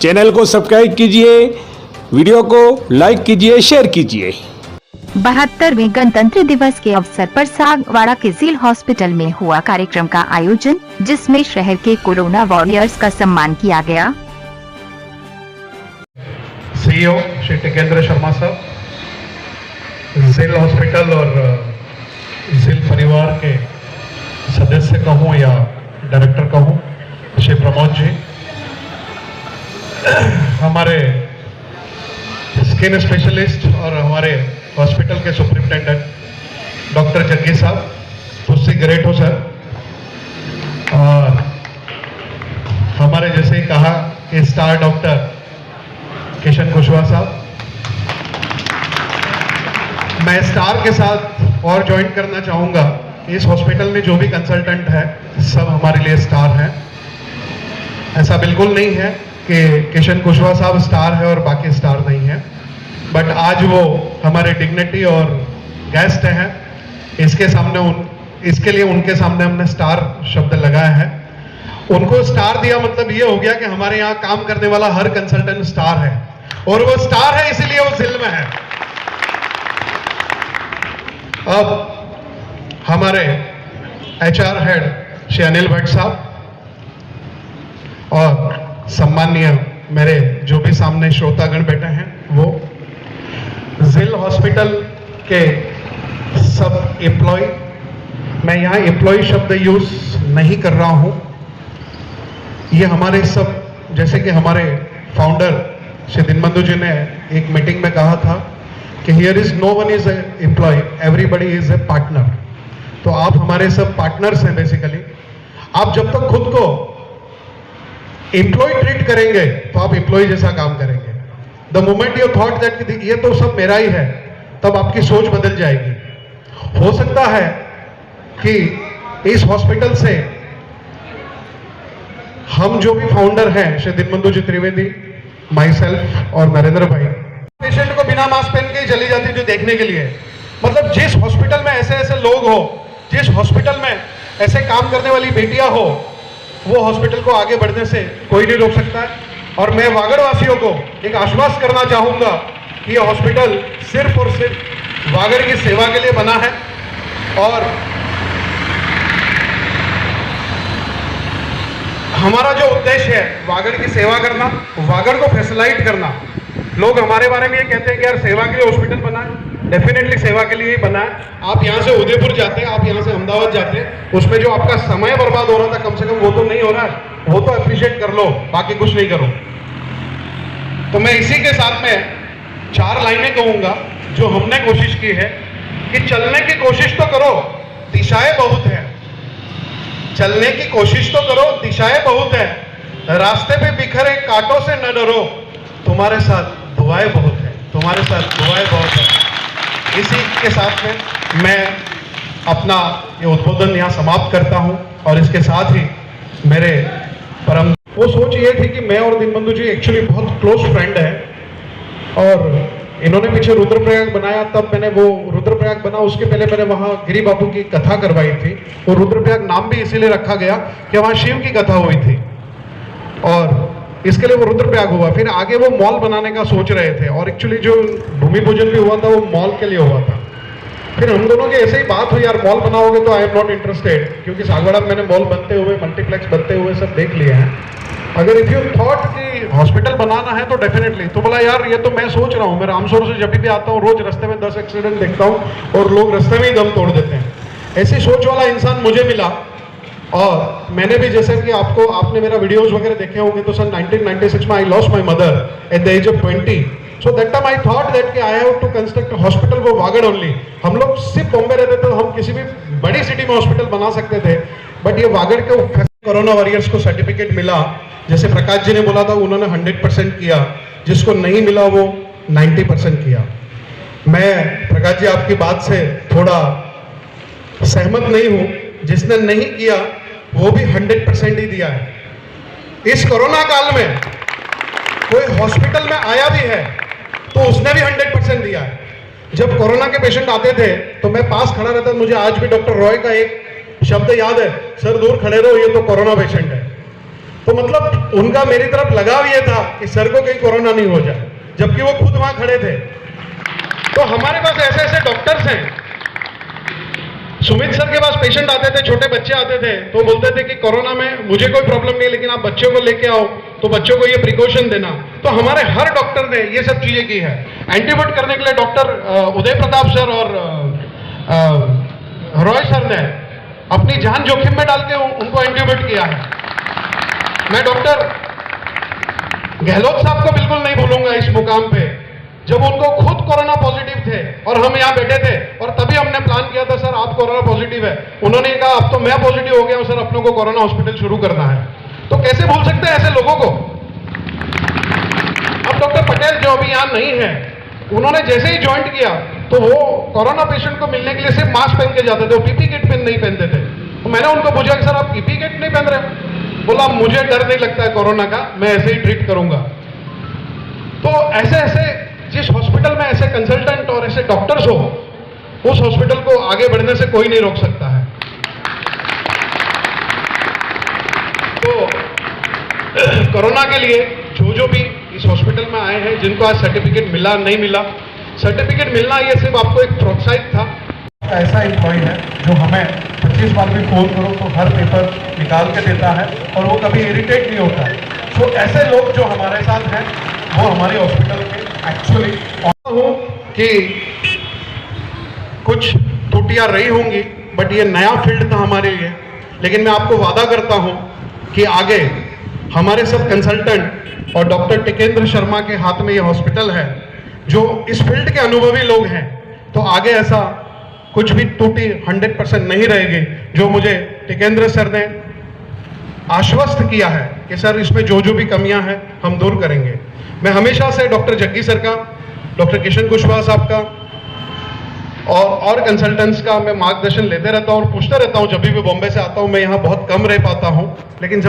Channel को subscribe कीजिए, video को लाइक कीजिए, शेयर कीजिए। 72वें गणतंत्र दिवस के अवसर पर सागवाड़ा के सिविल हॉस्पिटल में हुआ कार्यक्रम का आयोजन, जिसमें शहर के कोरोना वॉरियर्स का सम्मान किया गया। सीईओ श्री टिकेंद्र शर्मा साहब, सिविल हॉस्पिटल और सिविल परिवार के सदस्य कहूँ या डायरेक्टर कहूँ, श्री प्रमोद जी, हमारे स्किन स्पेशलिस्ट और हमारे हॉस्पिटल के सुपरिटेंडेंट डॉक्टर जग्गी साहब, तुझसे ग्रेट हो सर। और हमारे जैसे ही कहा कि स्टार डॉक्टर किशन कुशवाहा साहब, मैं स्टार के साथ और ज्वाइन करना चाहूँगा। इस हॉस्पिटल में जो भी कंसल्टेंट है सब हमारे लिए स्टार हैं। ऐसा बिल्कुल नहीं है कि किशन कुशवाहा साहब स्टार है और बाकी स्टार नहीं है, बट आज वो हमारे डिग्निटी और गेस्ट हैं, इसके लिए उनके सामने हमने स्टार शब्द लगाया है। उनको स्टार दिया मतलब ये हो गया कि हमारे यहाँ काम करने वाला हर कंसल्टेंट स्टार है, और वो स्टार है इसीलिए वो जिल में है। अब हमारे HR हेड श्री अनिल भट्ट साहब और सम्माननीय मेरे जो भी सामने श्रोतागण बैठे हैं, वो जिल हॉस्पिटल के सब एम्प्लॉय, मैं यहाँ एम्प्लॉय शब्द यूज नहीं कर रहा हूँ, ये हमारे सब, जैसे कि हमारे फाउंडर श्री दिनबंधु जी ने एक मीटिंग में कहा था कि here is no one is employ, everybody is a partner. तो आप हमारे सब पार्टनर्स हैं बेसिकली। आप जब तक खुद को एम्प्लॉय ट्रीट करेंगे तो आप एम्प्लॉय जैसा काम करेंगे। The moment you thought that ये तो सब मेरा ही है, तब आपकी सोच बदल जाएगी। हो सकता है कि इस हॉस्पिटल से हम जो भी फाउंडर हैं, श्री दिनबंधु जी त्रिवेदी, माई सेल्फ और नरेंद्र भाई, पेशेंट को बिना मास्क पहन के ही चली जाती थी देखने के लिए। मतलब जिस हॉस्पिटल में ऐसे ऐसे लोग हो, जिस हॉस्पिटल में ऐसे काम करने वाली बेटियां हो, वो हॉस्पिटल को आगे बढ़ने से कोई नहीं रोक सकता है। और मैं वागड़ वासियों को एक आश्वासन करना चाहूंगा कि यह हॉस्पिटल सिर्फ और सिर्फ वागड़ की सेवा के लिए बना है, और हमारा जो उद्देश्य है वागड़ की सेवा करना, वागड़ को फैसिलिटेट करना। लोग हमारे बारे में ये कहते हैं कि यार सेवा के लिए हॉस्पिटल बना है, डेफिनेटली सेवा के लिए ही बना है। आप यहाँ से उदयपुर जाते हैं, आप यहाँ से अहमदाबाद जाते हैं, उसमें जो आपका समय बर्बाद हो रहा था, कम से कम वो तो नहीं हो रहा है, वो तो अप्रिशिएट कर लो, बाकी कुछ नहीं करो। तो मैं इसी के साथ में 4 लाइनें कहूंगा जो हमने कोशिश की है कि चलने की कोशिश तो करो, दिशाएं बहुत है। चलने की कोशिश तो करो, दिशाएं बहुत है। रास्ते पे बिखरे कांटों से न डरो, तुम्हारे साथ दुआएं बहुत है, तुम्हारे साथ दुआएं बहुत है। इसी के साथ में मैं अपना ये उद्बोधन यहाँ समाप्त करता हूँ। और इसके साथ ही मेरे परम, वो सोच ये थी कि मैं और दिनबंधु जी एक्चुअली बहुत क्लोज फ्रेंड है, और इन्होंने पीछे रुद्रप्रयाग बनाया, तब मैंने वो रुद्रप्रयाग बना, उसके पहले मैंने वहाँ गिरी बाबू की कथा करवाई थी। वो रुद्रप्रयाग नाम भी इसीलिए रखा गया कि वहाँ शिव की कथा हुई थी, और इसके लिए वो रुद्रप्रयाग हुआ। फिर आगे वो मॉल बनाने का सोच रहे थे, और एक्चुअली जो भूमि पूजन भी हुआ था वो मॉल के लिए हुआ था। फिर हम दोनों की ऐसे ही बात हुई, यार मॉल बनाओगे तो आई एम नॉट इंटरेस्टेड, क्योंकि सागवाड़ा में मैंने मॉल बनते हुए, मल्टीप्लेक्स बनते हुए सब देख लिए हैं। अगर इफ यू थॉट कि हॉस्पिटल बनाना है तो डेफिनेटली, तो बोला यार ये तो मैं सोच रहा हूँ, मैं रामसोर से जब भी आता हूँ रोज रास्ते में 10 एक्सीडेंट देखता हूँ और लोग रास्ते में ही दम तोड़ देते हैं। ऐसी सोच वाला इंसान मुझे मिला, और मैंने भी, जैसे कि आपने मेरा वीडियोस वगैरह देखे होंगे, तो सन 1996 में I lost my mother at the age of 20। So that time I thought that कि I have to construct hospital for Vagad only. हम लोग सिर्फ बॉम्बे रहते थे, तो हम किसी भी बड़ी सिटी में हॉस्पिटल बना सकते थे, बट ये वागड़ के कोरोना वॉरियर्स को सर्टिफिकेट मिला। जैसे प्रकाश जी ने बोला था, उन्होंने 100% किया, जिसको नहीं मिला वो 90% किया। मैं प्रकाश जी आपकी बात से थोड़ा सहमत नहीं हूं, जिसने नहीं किया वो भी 100% ही दिया है। इस कोरोना काल में कोई हॉस्पिटल में आया भी है तो उसने भी 100% दिया है। जब कोरोना के पेशेंट आते थे तो मैं पास खड़ा रहता, मुझे आज भी डॉक्टर रॉय का एक शब्द याद है, सर दूर खड़े रहो, ये तो कोरोना पेशेंट है। तो मतलब उनका मेरी तरफ लगाव ये था कि सर को कहीं कोरोना नहीं हो जाए, जबकि वो खुद वहां खड़े थे। तो हमारे पास ऐसे ऐसे डॉक्टर्स हैं। सुमित सर के पास पेशेंट आते थे, छोटे बच्चे आते थे, तो बोलते थे कि कोरोना में मुझे कोई प्रॉब्लम नहीं, लेकिन आप बच्चों को लेके आओ तो बच्चों को ये प्रिकॉशन देना। तो हमारे हर डॉक्टर ने ये सब चीजें की है। एंटीबायोटिक करने के लिए डॉक्टर उदय प्रताप सर और रॉय सर ने अपनी जान जोखिम में डाल के उनको एंटीबायोटिक किया है। मैं डॉक्टर गहलोत साहब को बिल्कुल नहीं भूलूंगा इस मुकाम पे, जब उनको खुद कोरोना पॉजिटिव थे और हम यहाँ बैठे थे और तभी हमने प्लान किया था, सर आप कोरोना पॉजिटिव है। उन्होंने कहा अब तो मैं पॉजिटिव हो गया हूं सर, अपनों को कोरोना हॉस्पिटल शुरू करना है। तो कैसे भूल सकते हैं ऐसे लोगों को। अब डॉक्टर पटेल जो अभी यहाँ नहीं है, उन्होंने जैसे ही ज्वाइन किया तो वो कोरोना पेशेंट को मिलने के लिए सिर्फ मास्क पहन के जाते थे, वो पीपी किट नहीं पहनते थे। तो मैंने उनको पूछा कि सर आप पीपी किट नहीं पहन रहे? बोला मुझे डर नहीं लगता है कोरोना का, मैं ऐसे ही ट्रीट करूंगा। तो ऐसे ऐसे जिस हॉस्पिटल में ऐसे कंसल्टेंट और ऐसे डॉक्टर्स हो, उस हॉस्पिटल को आगे बढ़ने से कोई नहीं रोक सकता है। तो कोरोना के लिए जो भी इस हॉस्पिटल में आए हैं, जिनको आज सर्टिफिकेट मिला नहीं मिला, सर्टिफिकेट मिलना ये सिर्फ आपको एक प्रोत्साहित था। ऐसा एम्प्लॉय है जो हमें 25 बार भी फोन करो तो हर पेपर निकाल के देता है और वो कभी इरिटेट नहीं होता। तो ऐसे लोग जो हमारे साथ हैं वो हमारे हॉस्पिटल के एक्चुअली हूं कि कुछ त्रुटियां रही होंगी, बट ये नया फील्ड था हमारे लिए। लेकिन मैं आपको वादा करता हूं कि आगे हमारे सब कंसल्टेंट और डॉक्टर टिकेंद्र शर्मा के हाथ में ये हॉस्पिटल है, जो इस फील्ड के अनुभवी लोग हैं, तो आगे ऐसा कुछ भी त्रुटि 100% नहीं रहेगी। जो मुझे टिकेंद्र सर ने आश्वस्त किया है कि सर इसमें जो भी कमियां हैं हम दूर करेंगे। मैं हमेशा से डॉक्टर जग्गी सर का, डॉक्टर किशन कुशवाहा साहब का और कंसल्टेंट्स का मैं मार्गदर्शन लेते रहता हूँ और पूछता रहता हूँ। जब भी बॉम्बे से आता हूँ, मैं यहाँ बहुत कम रह पाता हूँ, लेकिन जब